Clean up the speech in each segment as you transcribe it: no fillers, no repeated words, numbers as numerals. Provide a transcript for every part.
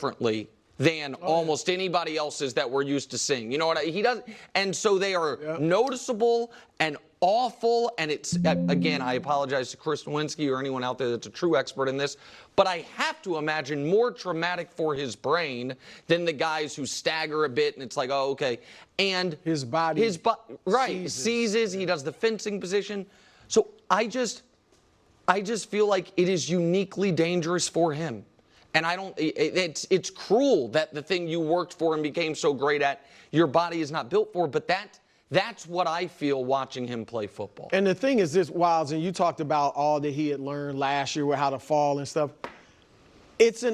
differently than almost anybody else's that we're used to seeing. You know what he does? And so they are noticeable and awful. And it's, again, I apologize to Chris Nowinski or anyone out there that's a true expert in this, but I have to imagine more traumatic for his brain than the guys who stagger a bit and it's like, oh, okay. And his body seizes. He does the fencing position. So I just feel like it is uniquely dangerous for him. And it's cruel that the thing you worked for and became so great at, your body is not built for, but that's what I feel watching him play football. And the thing is this, Wilds, and you talked about all that he had learned last year with how to fall and stuff. It's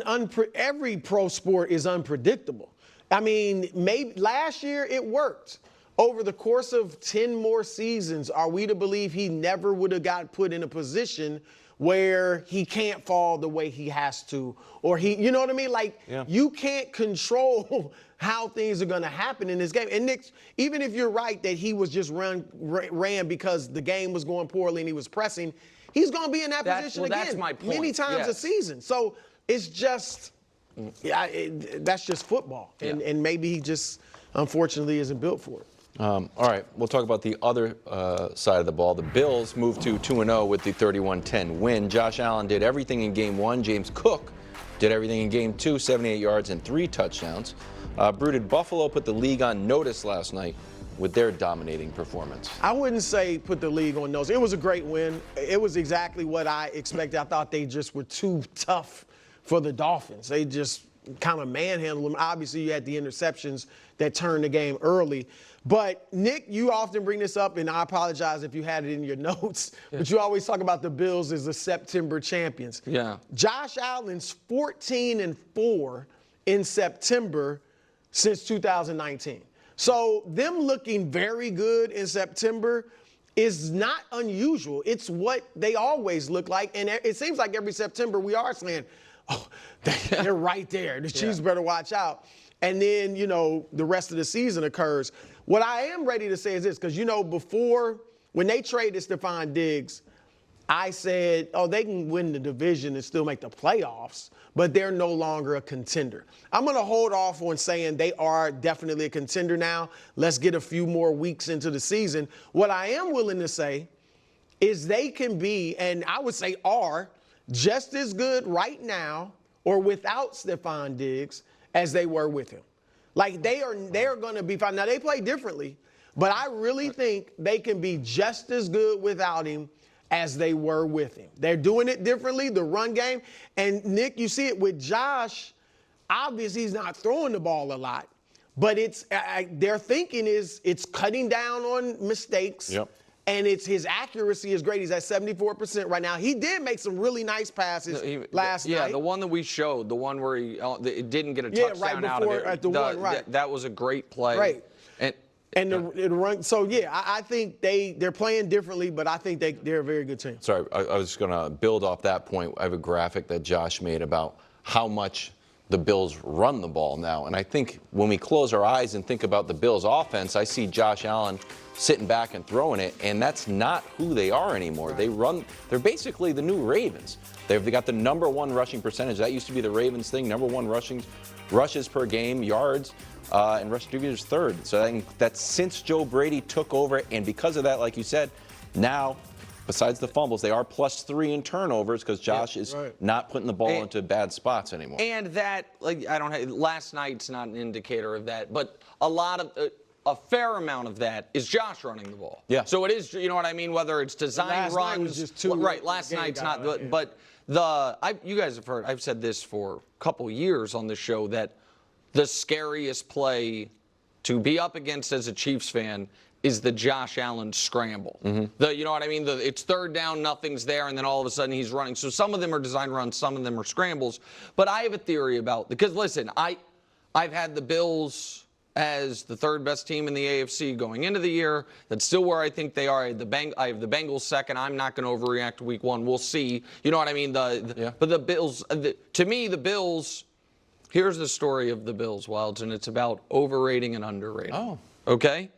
every pro sport is unpredictable. I mean, maybe last year it worked. Over the course of 10 more seasons, are we to believe he never would have got put in a position where he can't fall the way he has to, or you know what I mean? Like, you can't control how things are going to happen in this game. And Nick, even if you're right that he was just ran because the game was going poorly and he was pressing, he's going to be in that position again that's my point. Many times a season. So it's just, that's just football. And maybe he just, unfortunately, isn't built for it. All right, we'll talk about the other side of the ball. The Bills moved to 2-0 with the 31-10 win. Josh Allen did everything in Game 1. James Cook did everything in Game 2, 78 yards and 3 touchdowns. Brooded Buffalo put the league on notice last night with their dominating performance. I wouldn't say put the league on notice. It was a great win. It was exactly what I expected. I thought they just were too tough for the Dolphins. They just kind of manhandled them. Obviously, you had the interceptions that turned the game early. But, Nick, you often bring this up, and I apologize if you had it in your notes, but you always talk about the Bills as the September champions. Yeah. Josh Allen's 14-4 in September since 2019. So them looking very good in September is not unusual. It's what they always look like. And it seems like every September we are saying, oh, they're right there. The Chiefs better watch out. And then, you know, the rest of the season occurs. What I am ready to say is this, because, you know, before, when they traded Stephon Diggs, I said, oh, they can win the division and still make the playoffs, but they're no longer a contender. I'm going to hold off on saying they are definitely a contender now. Let's get a few more weeks into the season. What I am willing to say is they can be, and I would say are, just as good right now or without Stephon Diggs as they were with him. Like, they're going to be fine. Now, they play differently, but I really think they can be just as good without him as they were with him. They're doing it differently, the run game. And, Nick, you see it with Josh. Obviously, he's not throwing the ball a lot, but their thinking is it's cutting down on mistakes. Yep. And his accuracy is great. He's at 74% right now. He did make some really nice passes last night. Yeah, the one that we showed, the one where he didn't get a touchdown out of it. At the one, right. That was a great play. Right. And the run. So, yeah, I think they're playing differently, but I think they're a very good team. Sorry, I was going to build off that point. I have a graphic that Josh made about how much the Bills run the ball now. And I think when we close our eyes and think about the Bills offense, I see Josh Allen sitting back and throwing it, and that's not who they are anymore. Right. They're basically the new Ravens. They got the #1 rushing percentage. That used to be the Ravens thing, #1 rushes per game, yards, and rush is third. So I think that's since Joe Brady took over, and because of that, like you said, now, besides the fumbles, they are +3 in turnovers because Josh is not putting the ball into bad spots anymore. And that, like, last night's not an indicator of that, but a fair amount of that is Josh running the ball. Yeah. So it is, you know what I mean, whether it's design runs. Was just too right, last night's not, but you guys have heard, I've said this for a couple years on the show, that the scariest play to be up against as a Chiefs fan is the Josh Allen scramble. Mm-hmm. You know what I mean? It's third down, nothing's there, and then all of a sudden he's running. So some of them are design runs, some of them are scrambles. But I have a theory about, because listen, I've had the Bills as the third best team in the AFC going into the year. That's still where I think they are. I have the Bengals second. I'm not going to overreact to week 1. We'll see. You know what I mean? But the Bills, to me, the Bills, here's the story of the Bills, Wilds, and it's about overrating and underrating. Oh. Okay?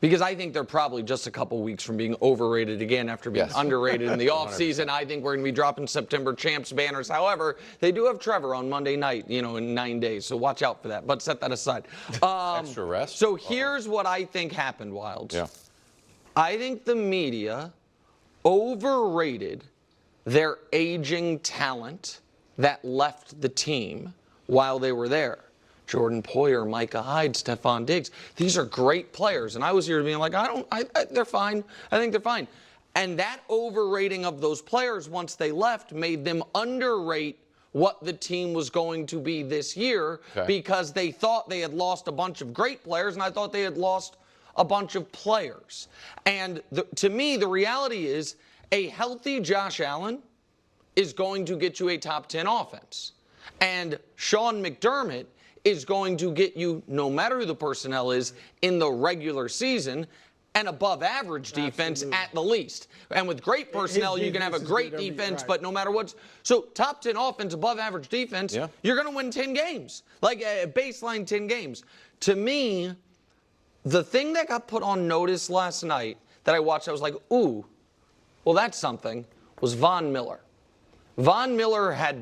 Because I think they're probably just a couple weeks from being overrated again after being underrated in the offseason. I think we're going to be dropping September champs banners. However, they do have Trevor on Monday night, in 9 days. So watch out for that. But set that aside. Extra rest? So here's what I think happened, Wilds. Yeah. I think the media overrated their aging talent that left the team while they were there. Jordan Poyer, Micah Hyde, Stephon Diggs. These are great players. And I was here being like, they're fine. I think they're fine. And that overrating of those players once they left made them underrate what the team was going to be this year because they thought they had lost a bunch of great players, and I thought they had lost a bunch of players. And to me, the reality is a healthy Josh Allen is going to get you a top 10 offense. And Sean McDermott is going to get you, no matter who the personnel is, in the regular season, an above average defense at the least. And with great personnel, you can have a great defense, but no matter what. So top 10 offense, above average defense, you're going to win 10 games, like a baseline 10 games. To me, the thing that got put on notice last night that I watched, I was like, ooh, well, that's something, was Von Miller. Von Miller has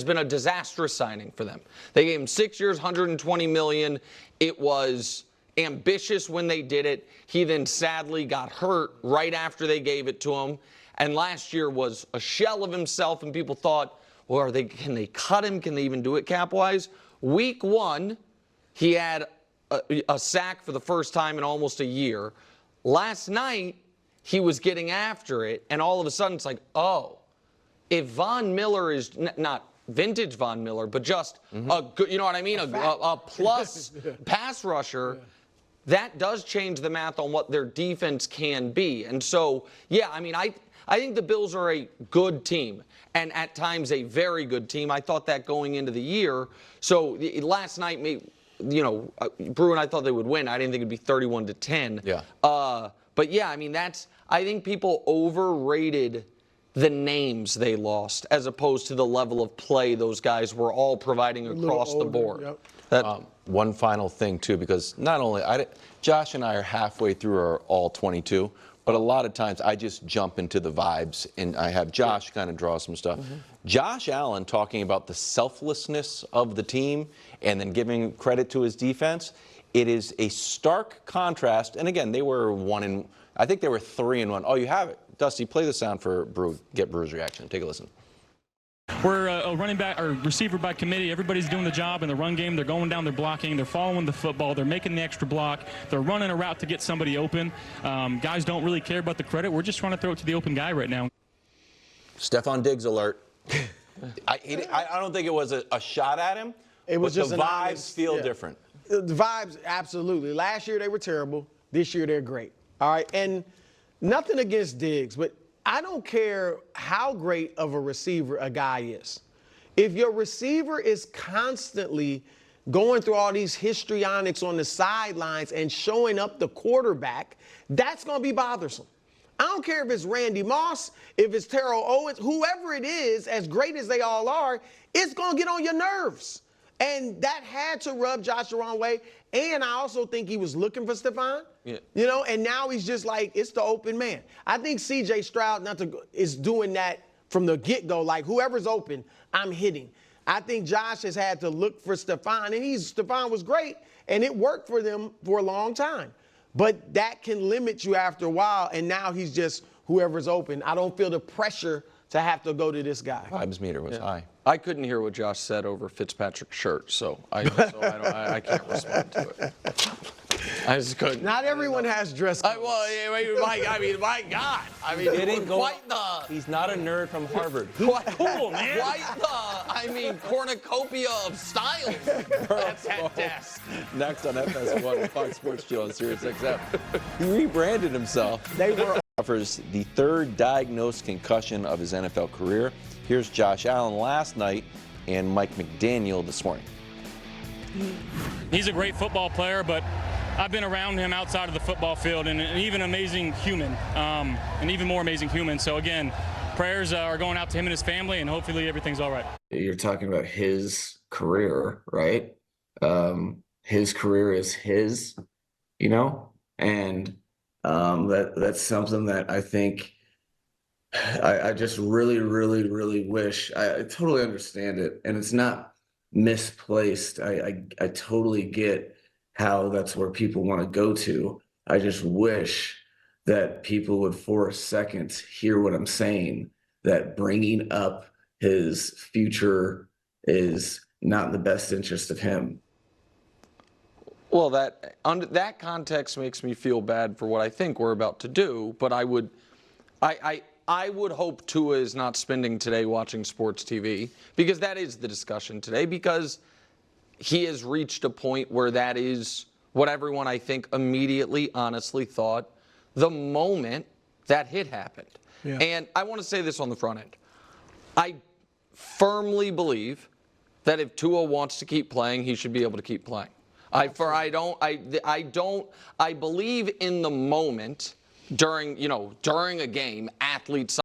been a disastrous signing for them. They gave him 6 years, $120 million. It was ambitious when they did it. He then sadly got hurt right after they gave it to him. And last year was a shell of himself, and people thought, well, can they cut him? Can they even do it cap-wise? Week 1, he had a sack for the first time in almost a year. Last night, he was getting after it, and all of a sudden it's like, oh, if Von Miller is not vintage Von Miller, but just a good, you know what I mean, a plus pass rusher, that does change the math on what their defense can be. And so, yeah, I mean, I think the Bills are a good team, and at times a very good team. I thought that going into the year. So last night, Brew and I thought they would win. I didn't think it'd be 31-10. Yeah. But yeah, I mean, I think people overrated the names they lost as opposed to the level of play those guys were all providing across the board. One final thing, too, because not only Josh and I are halfway through our all 22, but a lot of times I just jump into the vibes, and I have Josh kind of draw some stuff. Josh Allen talking about the selflessness of the team and then giving credit to his defense. It is a stark contrast. And again, they were I think they were 3-1. Oh, you have it. Dusty, play the sound for Brew, get Brew's reaction. Take a listen. We're a running back or receiver by committee. Everybody's doing the job in the run game. They're going down, they're blocking, they're following the football, they're making the extra block, they're running a route to get somebody open. Guys don't really care about the credit. We're just trying to throw it to the open guy right now. Stephon Diggs alert. I don't think it was a shot at him. It was just the vibes feel different. The vibes, absolutely. Last year they were terrible. This year they're great. All right, and nothing against Diggs, but I don't care how great of a receiver a guy is. If your receiver is constantly going through all these histrionics on the sidelines and showing up the quarterback, that's going to be bothersome. I don't care if it's Randy Moss, if it's Terrell Owens, whoever it is, as great as they all are, it's going to get on your nerves. And that had to rub Josh the wrong way. And I also think he was looking for Stephon. Yeah. And now he's just like, it's the open man. I think C.J. Stroud is doing that from the get-go, like whoever's open, I'm hitting. I think Josh has had to look for Stephon, and Stephon was great, and it worked for them for a long time. But that can limit you after a while, and now he's just whoever's open. I don't feel the pressure to have to go to this guy. Vibes meter was high. I couldn't hear what Josh said over Fitzpatrick's shirt, so I can't respond to it. I just couldn't. Not everyone has dress codes. My God. I mean, It didn't go quite the. He's not a nerd from Harvard. Quite, cool, man. Quite the, cornucopia of styles. That's that desk. Next on FS1, Fox Sports Show on Sirius XM. He rebranded himself. They were Suffers the third diagnosed concussion of his NFL career. Here's Josh Allen last night and Mike McDaniel this morning. He's a great football player, but I've been around him outside of the football field, and an even amazing human, an even more amazing human. So again, prayers are going out to him and his family, and hopefully everything's all right. You're talking about his career, right? His career is his, and That's something that I think I just really, really, really wish. I totally understand it, and it's not misplaced. I totally get how that's where people want to go to. I just wish that people would, for a second, hear what I'm saying. That bringing up his future is not in the best interest of him. Well, that under that context makes me feel bad for what I think we're about to do. But I would hope Tua is not spending today watching sports TV, because that is the discussion today, because he has reached a point where that is what everyone, I think, immediately, honestly thought the moment that hit happened. Yeah. And I want to say this on the front end. I firmly believe that if Tua wants to keep playing, he should be able to keep playing. I believe in the moment during a game, athletes